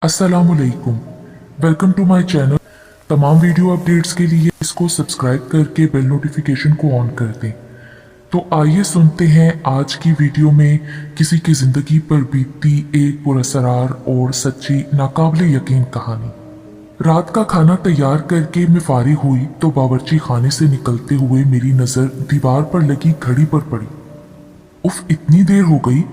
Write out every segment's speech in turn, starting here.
अस्सलामुअलैकुम, welcome to my channel. तमाम video updates के लिए इसको सब्सक्राइब करके बेल नोटिफिकेशन को ऑन कर दें। तो आइए सुनते हैं आज की वीडियो में किसी की ज़िंदगी पर बीतती एक पुरअसरार और सच्ची नाकाबिले यकीन कहानी। रात का खाना तैयार करके मैं फारिग हुई तो बावर्ची खाने से निकलते हुए मेरी नज़र दीवार पर लगी घड़ी पर पड़ी। उफ, इतनी देर हो गई।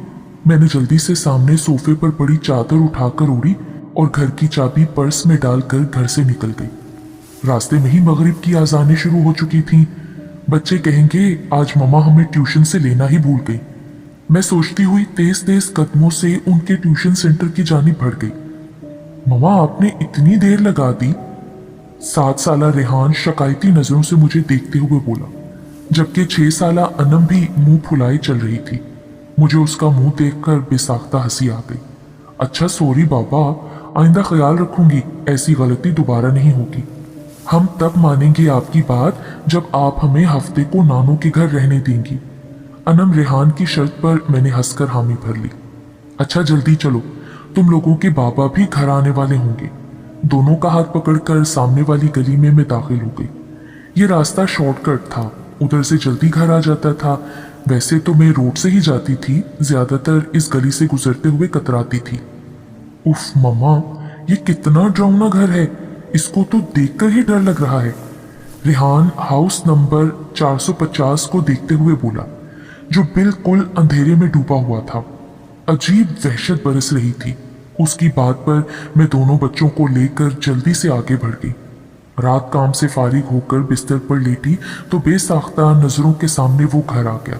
मैंने जल्दी से सामने सोफे पर पड़ी चादर उठाकर ओढ़ी और घर की चाबी पर्स में डालकर घर से निकल गई। रास्ते में ही मगरिब की आज़ानें शुरू हो चुकी थीं। बच्चे कहेंगे आज मम्मा हमें ट्यूशन से लेना ही भूल गई। मैं सोचती हुई तेज तेज कदमों से उनके ट्यूशन सेंटर की जानिब बढ़ गई। मम्मा, आपने इतनी देर लगा दी? 7 साला रेहान शकायती नजरों से मुझे देखते हुए बोला, जबकि 6 साला अनम भी मुंह फुलाए चल रही थी। मुझे उसका मुंह देखकर बेसाख्ता हंसी आ गई। अच्छा सॉरी बाबा, आइंदा ख्याल रखूंगी, ऐसी गलती दोबारा नहीं होगी। हम तब मानेंगे आपकी बात जब आप हमें हफ्ते को नानों के घर रहने देंगी। अनम रेहान की शर्त पर मैंने हंसकर हामी भर ली। अच्छा जल्दी चलो, तुम लोगों के बाबा भी घर आने वाले होंगे। दोनों का हाथ पकड़कर सामने वाली गली में मैं दाखिल हो गई। ये रास्ता शॉर्टकट था, उधर से जल्दी घर आ जाता था। वैसे तो मैं रोड से ही जाती थी, ज्यादातर इस गली से गुजरते हुए कतराती थी। उफ मम्मा, ये कितना डरावना घर है, इसको तो देखकर ही डर लग रहा है। रेहान हाउस नंबर 450 को देखते हुए बोला, जो बिल्कुल अंधेरे में डूबा हुआ था। अजीब वहशत बरस रही थी। उसकी बात पर मैं दोनों बच्चों को लेकर जल्दी से आगे बढ़ गई। रात काम से फारिग होकर बिस्तर पर लेटी तो बेसाख्ता नजरों के सामने वो घर आ गया।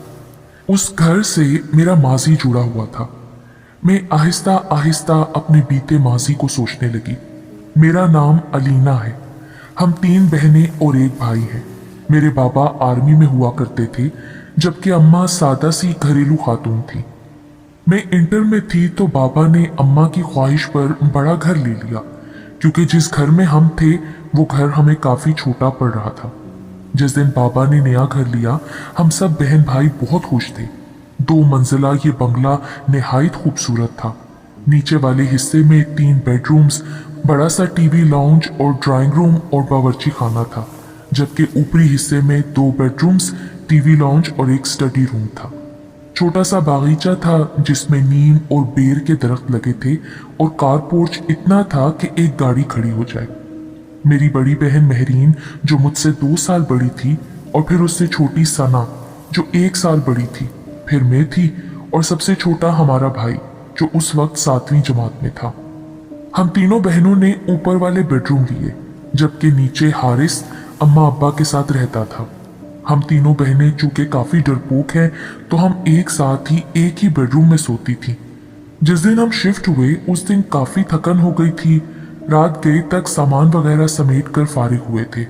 उस घर से मेरा माजी जुड़ा हुआ था। मैं आहिस्ता आहिस्ता अपने बीते माजी को सोचने लगी। मेरा नाम अलीना है। हम 3 बहनें और एक भाई हैं। मेरे बाबा आर्मी में हुआ करते थे, जबकि अम्मा सादा सी घरेलू खातून थी। मैं इंटर में थी तो बाबा ने अम्मा की ख्वाहिश पर बड़ा घर ले लिया, क्योंकि जिस घर में हम थे वो घर हमें काफी छोटा पड़ रहा था। जिस दिन बाबा ने नया घर लिया, हम सब बहन भाई बहुत खुश थे। 2 मंजिला ये बंगला निहायत खूबसूरत था। नीचे वाले हिस्से में 3 बेडरूम्स, बड़ा सा टीवी लाउंज और ड्राइंग रूम और बावर्ची खाना था, जबकि ऊपरी हिस्से में 2 बेडरूम्स, टीवी लाउंज और एक स्टडी रूम था। छोटा सा बागीचा था जिसमें नीम और बेर के दरख्त लगे थे और कार पोर्च इतना था कि एक गाड़ी खड़ी हो जाए। मेरी बड़ी बहन महरीन, जो मुझसे 2 साल बड़ी थी, और फिर उससे छोटी सना, जो 1 साल बड़ी थी, फिर मैं थी, और सबसे छोटा हमारा भाई, जो उस वक्त 7वीं जमात में था। हम तीनों बहनों ने ऊपर वाले बेडरूम लिए, जबकि नीचे हारिस अम्मा अब्बा के साथ रहता था। हम तीनों बहनें चूंकि काफी डरपोक हैं, तो हम एक साथ ही एक ही बेडरूम में सोती थी। जिस दिन हम शिफ्ट हुए उस दिन काफी थकन हो गई थी। रात गए तक सामान वगैरह समेट कर फारिग हुए थे।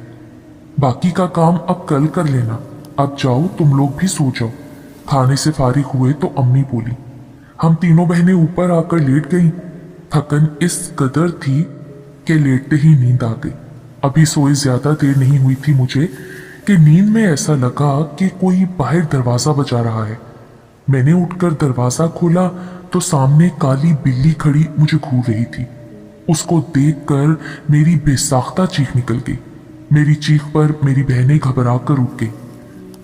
बाकी का काम अब कल कर लेना, अब जाओ तुम लोग भी सो जाओ। खाने से फारिग हुए तो अम्मी बोली। हम तीनों बहनें ऊपर आकर लेट गईं। थकन इस कदर थी कि लेटते ही नींद आ गई। अभी सोए ज्यादा देर नहीं हुई थी मुझे कि नींद में ऐसा लगा कि कोई बाहर दरवाजा बजा रहा है। मैंने उठकर दरवाजा खोला तो सामने काली बिल्ली खड़ी मुझे घूर रही थी। उसको देखकर मेरी बेसाख्ता चीख निकल गई। मेरी चीख पर मेरी बहनें घबरा कर उठ गई।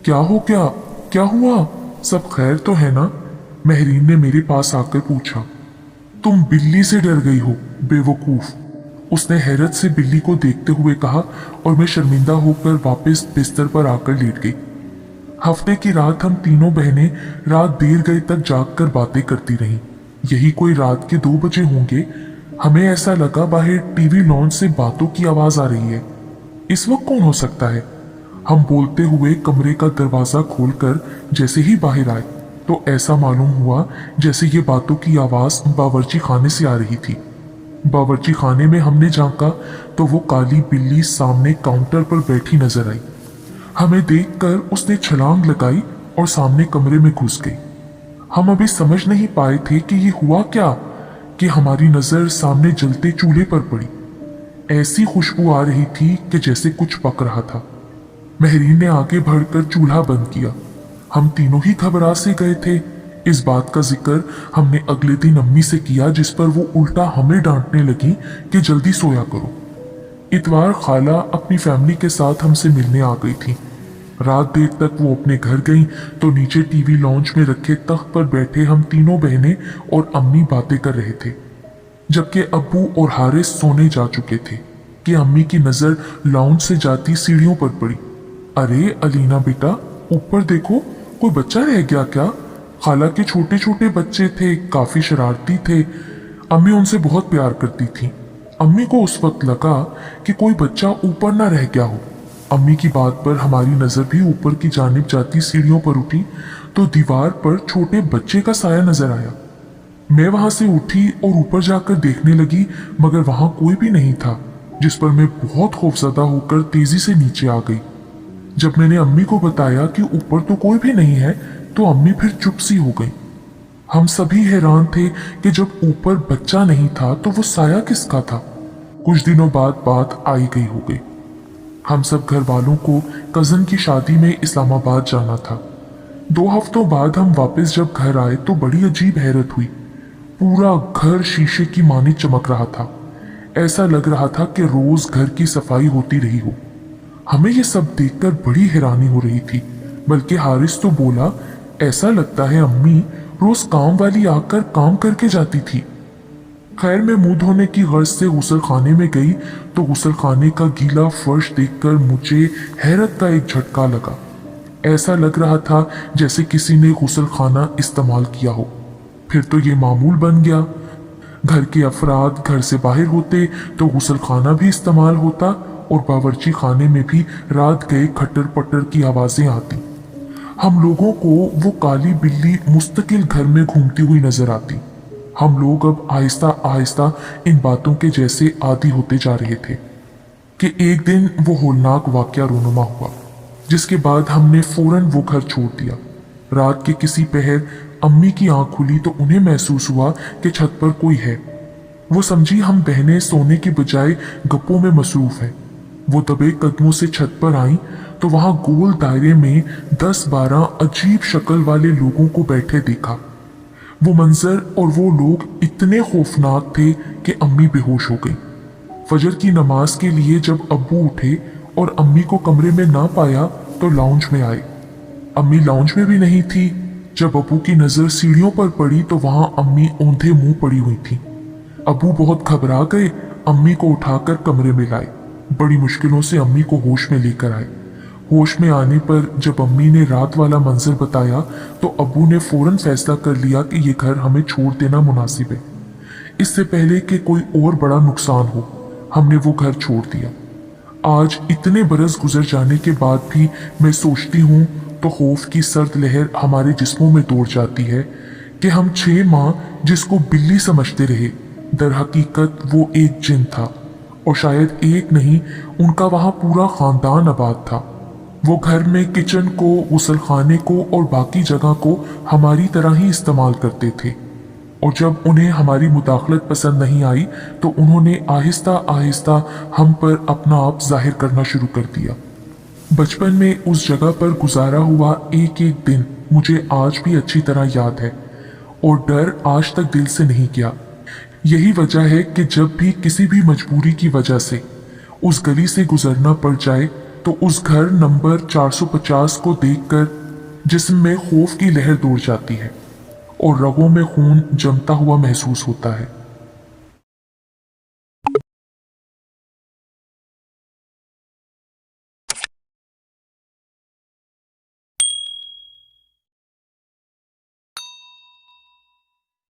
क्या हो गया, क्या हुआ, सब खैर तो है ना? महरीन ने मेरे पास आकर पूछा। तुम बिल्ली से डर गई हो बेवकूफ, उसने हैरत से बिल्ली को देखते हुए कहा, और मैं शर्मिंदा होकर वापस बिस्तर पर आकर लेट गई। हफ्ते की रात हम तीनों बहनें रात देर गए तक जागकर बातें करती रहीं। यही कोई रात के 2 बजे होंगे। हमें ऐसा लगा बाहर टीवी लॉन्च से बातों की आवाज आ रही है। इस वक्त कौन हो सकता है? हम बोलते हुए कमरे का दरवाजा खोलकर जैसे ही बाहर आए तो ऐसा मालूम हुआ जैसे ये बातों की आवाज बावर्ची खाने से आ रही थी। बावर्ची खाने में हमने झांका तो वो काली बिल्ली सामने काउंटर पर बैठी नजर आई। हमें देखकर उसने छलांग लगाई और सामने कमरे में घुस गई। हम अभी समझ नहीं पाए थे कि ये हुआ क्या कि हमारी नजर सामने जलते चूल्हे पर पड़ी। ऐसी खुशबू आ रही थी कि जैसे कुछ पक रहा था। महरीन ने आगे बढ़कर चूल्हा बंद किया। हम तीनों ही घबरा से गए थे। इस बात का जिक्र हमने अगले दिन अम्मी से किया, जिस पर वो उल्टा हमें डांटने लगी कि जल्दी सोया करो। इतवार खाला अपनी फैमिली के साथ हमसे मिलने आ गई थी। रात देर तक वो अपने घर गई तो नीचे टीवी लॉन्च में रखे तख्त पर बैठे हम तीनों बहनें और अम्मी बातें कर रहे थे, जबकि अब्बू और हारिस सोने जा चुके थे कि अम्मी की नजर लाउंज से जाती सीढ़ियों पर पड़ी। अरे अलीना बेटा, ऊपर देखो, कोई बच्चा रह गया क्या? खाला के छोटे छोटे बच्चे थे, काफी शरारती थे। अम्मी उनसे बहुत प्यार करती थी। अम्मी को उस वक्त लगा कि कोई बच्चा ऊपर ना रह गया हो। अम्मी की बात पर हमारी नजर भी ऊपर की जानिब जाती सीढ़ियों पर उठी तो दीवार पर छोटे बच्चे का साया नजर आया। मैं वहां से उठी और ऊपर जाकर देखने लगी, मगर वहां कोई भी नहीं था, जिस पर मैं बहुत खौफजदा होकर तेजी से नीचे आ गई। जब मैंने अम्मी को बताया कि ऊपर तो कोई भी नहीं है, तो अम्मी फिर चुप सी हो गई। हम सभी हैरान थे कि जब ऊपर बच्चा नहीं था तो वो साया किसका था। कुछ दिनों बाद बात आई गई हो गई। हम सब घर वालों को कजन की शादी में इस्लामाबाद जाना था। 2 हफ्तों बाद हम वापस जब घर आए तो बड़ी अजीब हैरत हुई। पूरा घर शीशे की मानी चमक रहा था। ऐसा लग रहा था कि रोज घर की सफाई होती रही हो। हमें यह सब देखकर बड़ी हैरानी हो रही थी, बल्कि हारिस तो बोला, ऐसा लगता है अम्मी रोज काम वाली आकर काम करके जाती थी। खैर, मैं मुंह धोने की गर्ज से गुसल खाने में गई तो गुसल खाने का गीला फर्श देखकर मुझे हैरत का एक झटका लगा। ऐसा लग रहा था जैसे किसी ने गुसल खाना इस्तेमाल किया हो। फिर तो ये मामूल बन गया। घर के अफराद घर से बाहर होते तो गुसल खाना भी इस्तेमाल होता और बावर्ची खाने में भी रात गए खट्टर पट्टर की आवाजें आती। हम लोगों को वो काली बिल्ली मुस्तकिल घर में घूमती हुई नजर आती। हम लोग अब आहिस्ता आहिस्ता इन बातों के जैसे आदी होते जा रहे थे कि एक दिन वो होलनाक वाकया रोनुमा हुआ, जिसके बाद हमने फौरन वो घर छोड़ दिया। रात के किसी पहर अम्मी की आंख खुली तो उन्हें महसूस हुआ कि छत पर कोई है। वो समझी हम बहनें सोने की बजाय गप्पों में मसरूफ हैं। वो दबे कदमों से छत पर आई तो वहां गोल दायरे में 10-12 अजीब शक्ल वाले लोगों को बैठे देखा। वो मंजर और वो लोग इतने खौफनाक थे कि अम्मी बेहोश हो गई। फजर की नमाज के लिए जब अब्बू उठे और अम्मी को कमरे में ना पाया तो लाउंज में आए। अम्मी लाउंज में भी नहीं थी। जब अब्बू की नजर सीढ़ियों पर पड़ी तो वहां अम्मी औंधे मुंह पड़ी हुई थी। अब्बू बहुत घबरा गए, अम्मी को उठाकर कमरे में लाए। बड़ी मुश्किलों से अम्मी को होश में लेकर आए। होश में आने पर जब अम्मी ने रात वाला मंजर बताया तो अब्बू ने फौरन फैसला कर लिया कि ये घर हमें छोड़ देना मुनासिब है। इससे पहले कि कोई और बड़ा नुकसान हो, हमने वो घर छोड़ दिया। आज इतने बरस गुजर जाने के बाद भी मैं सोचती हूँ तो खौफ की सर्द लहर हमारे जिस्मों में दौड़ जाती है कि हम 6 माह जिसको बिल्ली समझते रहे, दर हकीकत वो एक जिन था, और शायद एक नहीं, उनका वहां पूरा खानदान आबाद था। वो घर में किचन को, गुसल खाने को और बाकी जगह को हमारी तरह ही इस्तेमाल करते थे, और जब उन्हें हमारी मुदाखलत पसंद नहीं आई तो उन्होंने आहिस्ता आहिस्ता हम पर अपना आप जाहिर करना शुरू कर दिया। बचपन में उस जगह पर गुजारा हुआ एक एक दिन मुझे आज भी अच्छी तरह याद है और डर आज तक दिल से नहीं गया। यही वजह है कि जब भी किसी भी मजबूरी की वजह से उस गली से गुजरना पड़ जाए तो उस घर नंबर 450 को देखकर जिस्म में खौफ की लहर दौड़ जाती है और रगों में खून जमता हुआ महसूस होता है।